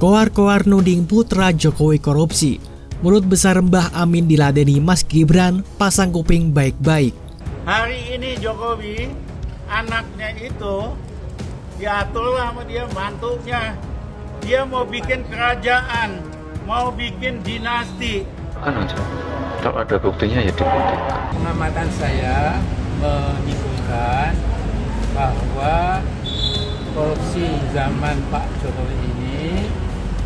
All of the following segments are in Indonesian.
Koar-koar nuding putra Jokowi korupsi. Mulut besar Mbah Amin diladeni Mas Gibran, pasang kuping baik-baik. Hari ini Jokowi, anaknya itu diaturlah sama dia, mantunya. Dia mau bikin kerajaan, mau bikin dinasti. Kan aja, kalau ada buktinya ya dibuktikan. Pengamatan saya menyimpulkan bahwa korupsi zaman Pak Jokowi ini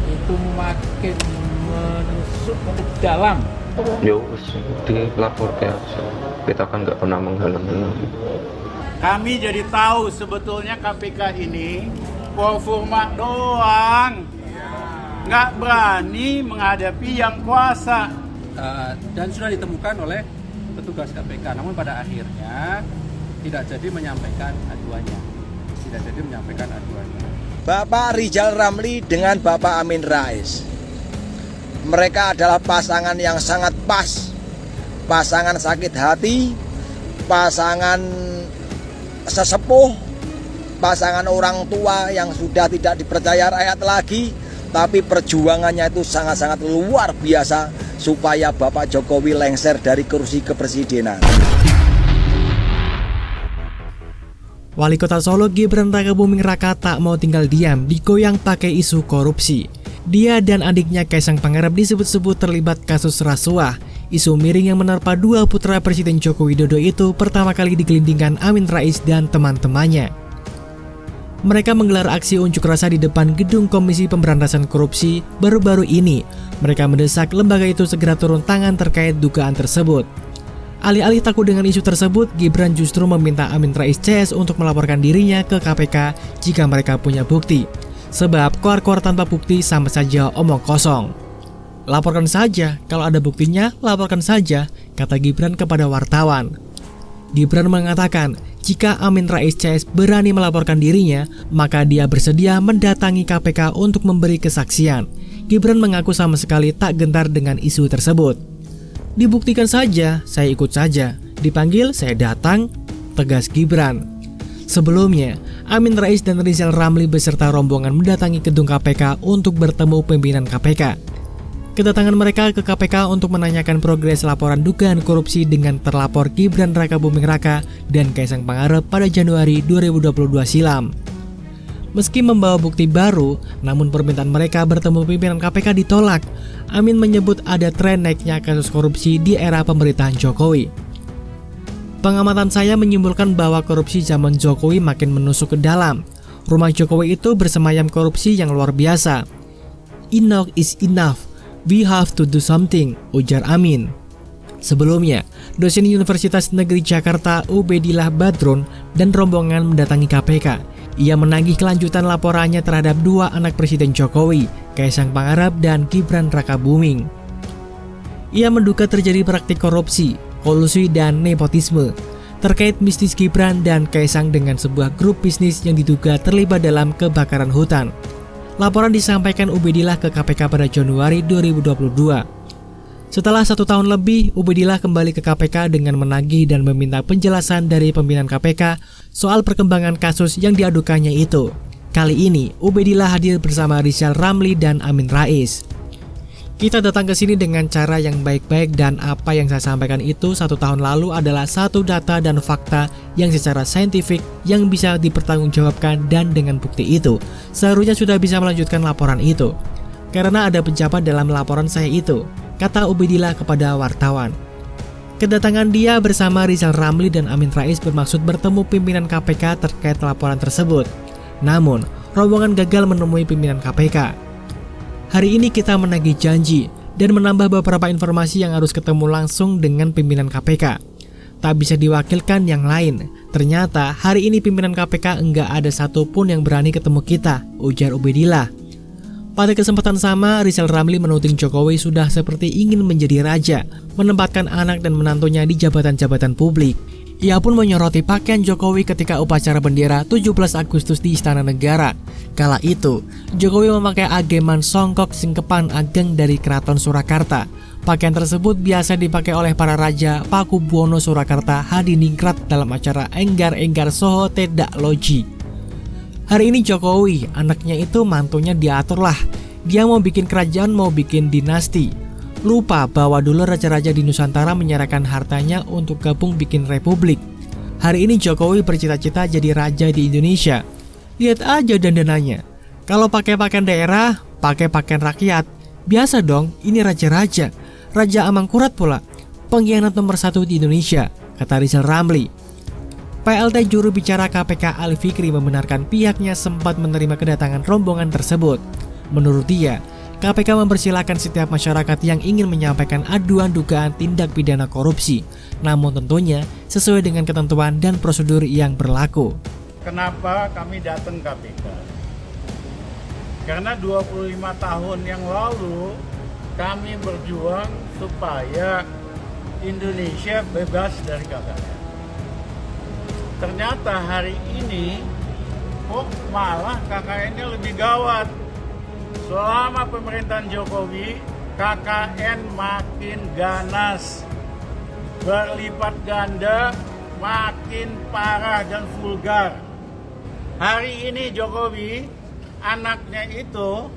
itu makin menusuk ke dalam. Ya wis dilaporkan aja. Kita kan nggak pernah menghalang-halangi. Kami jadi tahu sebetulnya KPK ini performa doang, nggak berani menghadapi yang kuasa. Dan sudah ditemukan oleh petugas KPK, namun pada akhirnya tidak jadi menyampaikan aduannya. Bapak Rizal Ramli dengan Bapak Amin Rais, mereka adalah pasangan yang sangat pas, pasangan sakit hati, pasangan sesepuh, pasangan orang tua yang sudah tidak dipercaya rakyat lagi, tapi perjuangannya itu sangat-sangat luar biasa supaya Bapak Jokowi lengser dari kursi kepresidenan. Wali Kota Solo Gibran Rakabuming Raka tak mau tinggal diam digoyang pakai isu korupsi. Dia dan adiknya Kaisang Pangarep disebut-sebut terlibat kasus rasuah. Isu miring yang menerpa dua putra Presiden Joko Widodo itu pertama kali digelindingkan Amin Rais dan teman-temannya. Mereka menggelar aksi unjuk rasa di depan gedung Komisi Pemberantasan Korupsi baru-baru ini. Mereka mendesak lembaga itu segera turun tangan terkait dugaan tersebut. Alih-alih takut dengan isu tersebut, Gibran justru meminta Amin Rais CS untuk melaporkan dirinya ke KPK jika mereka punya bukti. Sebab koar-koar tanpa bukti sama saja omong kosong. Laporkan saja, kalau ada buktinya, laporkan saja, kata Gibran kepada wartawan. Gibran mengatakan, jika Amin Rais CS berani melaporkan dirinya, maka dia bersedia mendatangi KPK untuk memberi kesaksian. Gibran mengaku sama sekali tak gentar dengan isu tersebut. Dibuktikan saja, saya ikut saja. Dipanggil, saya datang, tegas Gibran. Sebelumnya, Amin Rais dan Rizal Ramli beserta rombongan mendatangi gedung KPK untuk bertemu pimpinan KPK. Kedatangan mereka ke KPK untuk menanyakan progres laporan dugaan korupsi dengan terlapor Gibran Rakabuming Raka dan Kaisang Pangarep pada Januari 2022 silam. Meski membawa bukti baru, namun permintaan mereka bertemu pimpinan KPK ditolak. Amin menyebut ada tren naiknya kasus korupsi di era pemerintahan Jokowi. Pengamatan saya menyimpulkan bahwa korupsi zaman Jokowi makin menusuk ke dalam. Rumah Jokowi itu bersemayam korupsi yang luar biasa. Enough is enough. We have to do something, ujar Amin. Sebelumnya, dosen Universitas Negeri Jakarta Ubedillah Badrun dan rombongan mendatangi KPK. Ia menagih kelanjutan laporannya terhadap dua anak Presiden Jokowi, Kaisang Pangarep dan Gibran Rakabuming. Ia menduga terjadi praktik korupsi, kolusi dan nepotisme terkait bisnis Gibran dan Kaisang dengan sebuah grup bisnis yang diduga terlibat dalam kebakaran hutan. Laporan disampaikan Ubedillah ke KPK pada Januari 2022. Setelah 1 tahun lebih, Ubedillah kembali ke KPK dengan menagih dan meminta penjelasan dari pimpinan KPK soal perkembangan kasus yang diadukannya itu. Kali ini, Ubedillah hadir bersama Rizal Ramli dan Amin Rais. Kita datang ke sini dengan cara yang baik-baik dan apa yang saya sampaikan itu 1 tahun lalu adalah satu data dan fakta yang secara saintifik yang bisa dipertanggungjawabkan dan dengan bukti itu, seharusnya sudah bisa melanjutkan laporan itu. Karena ada pejabat dalam laporan saya itu, kata Ubedillah kepada wartawan. Kedatangan dia bersama Rizal Ramli dan Amin Rais bermaksud bertemu pimpinan KPK terkait laporan tersebut. Namun, rombongan gagal menemui pimpinan KPK. Hari ini kita menagih janji dan menambah beberapa informasi yang harus ketemu langsung dengan pimpinan KPK. Tak bisa diwakilkan yang lain. Ternyata hari ini pimpinan KPK enggak ada satupun yang berani ketemu kita, ujar Ubedillah. Pada kesempatan sama, Rizal Ramli menuding Jokowi sudah seperti ingin menjadi raja, menempatkan anak dan menantunya di jabatan-jabatan publik. Ia pun menyoroti pakaian Jokowi ketika upacara bendera 17 Agustus di Istana Negara. Kala itu, Jokowi memakai ageman songkok singkepan ageng dari Keraton Surakarta. Pakaian tersebut biasa dipakai oleh para raja Pakubuwono Surakarta Hadiningrat dalam acara Enggar-Enggar Soho Tedak Loji. Hari ini Jokowi, anaknya itu mantunya diaturlah. Dia mau bikin kerajaan, mau bikin dinasti. Lupa bahwa dulu raja-raja di Nusantara menyerahkan hartanya untuk gabung bikin republik. Hari ini Jokowi bercita-cita jadi raja di Indonesia. Lihat aja dandanannya. Kalau pakai pakaian daerah, pakai pakaian rakyat. Biasa dong, ini raja-raja. Raja Amangkurat pula. Pengkhianat nomor 1 di Indonesia, kata Rizal Ramli. PLT juru bicara KPK Ali Fikri membenarkan pihaknya sempat menerima kedatangan rombongan tersebut. Menurut dia, KPK mempersilahkan setiap masyarakat yang ingin menyampaikan aduan dugaan tindak pidana korupsi, namun tentunya sesuai dengan ketentuan dan prosedur yang berlaku. Kenapa kami datang KPK? Karena 25 tahun yang lalu kami berjuang supaya Indonesia bebas dari KKN. Ternyata hari ini kok malah KKN-nya lebih gawat. Selama pemerintahan Jokowi, KKN makin ganas, berlipat ganda, makin parah dan vulgar. Hari ini Jokowi, anaknya itu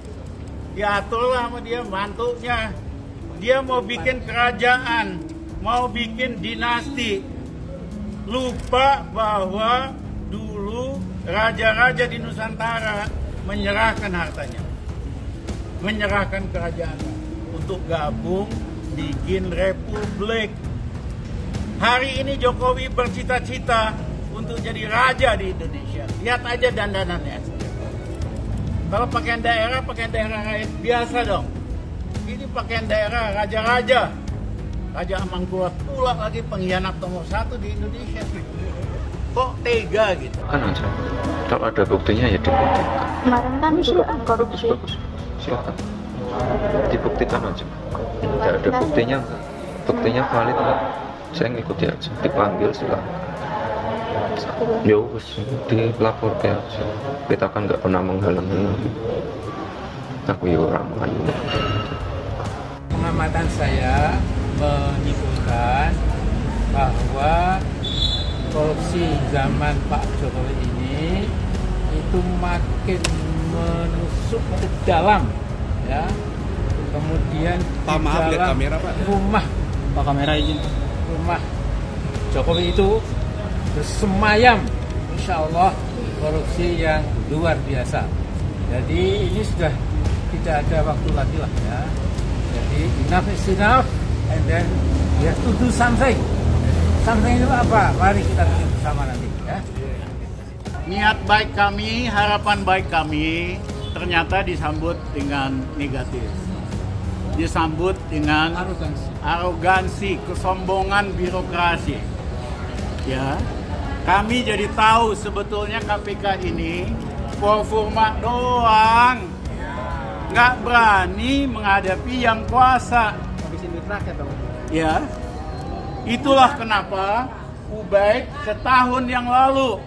diaturlah sama dia, mantunya. Dia mau bikin kerajaan, mau bikin dinasti. Lupa bahwa dulu raja-raja di Nusantara menyerahkan hartanya, menyerahkan kerajaan untuk gabung bikin republik. Hari ini Jokowi bercita-cita untuk jadi raja di Indonesia. Lihat aja dandanannya. Kalau pakaian daerah lain biasa dong. Ini pakaian daerah raja-raja. Raja Amangkurat pula lagi pengkhianat nomor 1 di Indonesia. Kok tega gitu? Kan aja. Kalau ada buktinya ya dibuktikan. Kemarin kan dugaan korupsi. Bagus. Silakan. Dibuktikan aja. Tidak ada buktinya, buktinya valid enggak? Saya ngikuti aja. Dipanggil silakan. Ya wes, dilapor ke aja. Kita kan nggak pernah menghalangi. Aku ya orang Melayu. Pengamatan saya menyimpulkan bahwa korupsi zaman Pak Jokowi ini itu makin menusuk ke dalam, ya. Kemudian Pak, di maaf, lihat dalam kamera, Pak. rumah Jokowi itu bersemayam, insya Allah, korupsi yang luar biasa. Jadi ini sudah tidak ada waktu lagi lah, ya. Jadi enough is enough, and then we have to do something. Something itu apa? Mari kita bikin bersama nanti, ya. Niat baik kami, harapan baik kami ternyata disambut dengan negatif. Disambut dengan arogansi, kesombongan birokrasi. Ya, kami jadi tahu sebetulnya KPK ini performa doang, nggak berani menghadapi yang kuasa. Ya, itulah kenapa Ubaid setahun yang lalu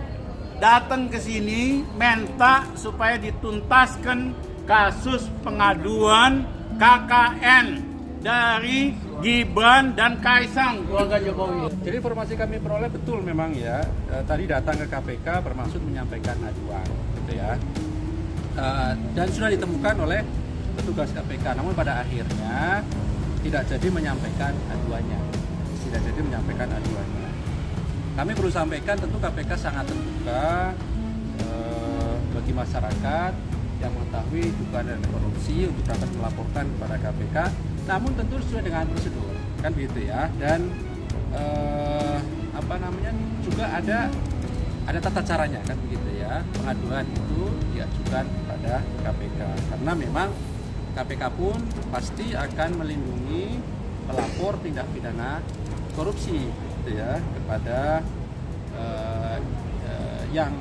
datang ke sini minta supaya dituntaskan kasus pengaduan KKN dari Gibran dan Kaisang keluarga Jokowi. Jadi informasi kami peroleh betul memang ya, tadi datang ke KPK bermaksud menyampaikan aduan, gitu ya. Dan sudah ditemukan oleh petugas KPK, namun pada akhirnya tidak jadi menyampaikan aduannya. Kami perlu sampaikan, tentu KPK sangat terbuka bagi masyarakat yang mengetahui dugaan dan korupsi untuk dapat melaporkan kepada KPK, namun tentu sesuai dengan prosedur, kan begitu ya. Dan juga ada tata caranya, kan begitu ya. Pengaduan itu diajukan kepada KPK karena memang KPK pun pasti akan melindungi pelapor tindak pidana korupsi, gitu ya, kepada yang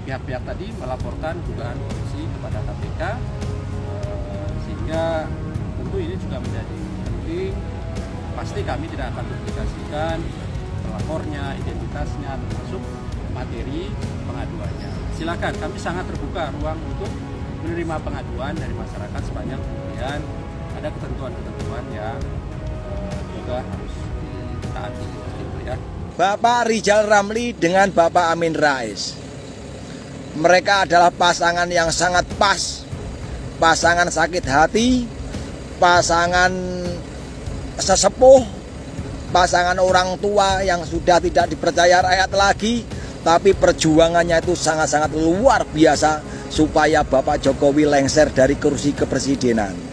pihak-pihak tadi melaporkan dugaan korupsi kepada KPK, sehingga tentu ini juga menjadi penting. Pasti kami tidak akan publikasikan pelapornya, identitasnya, termasuk materi pengaduannya. Silakan, kami sangat terbuka ruang untuk menerima pengaduan dari masyarakat sepanjang kemudian ada ketentuan-ketentuan yang juga harus ditaati, gitu ya. Bapak Rizal Ramli dengan Bapak Amin Rais, mereka adalah pasangan yang sangat pas, pasangan sakit hati, pasangan sesepuh, pasangan orang tua yang sudah tidak dipercaya rakyat lagi, tapi perjuangannya itu sangat-sangat luar biasa supaya Bapak Jokowi lengser dari kursi kepresidenan.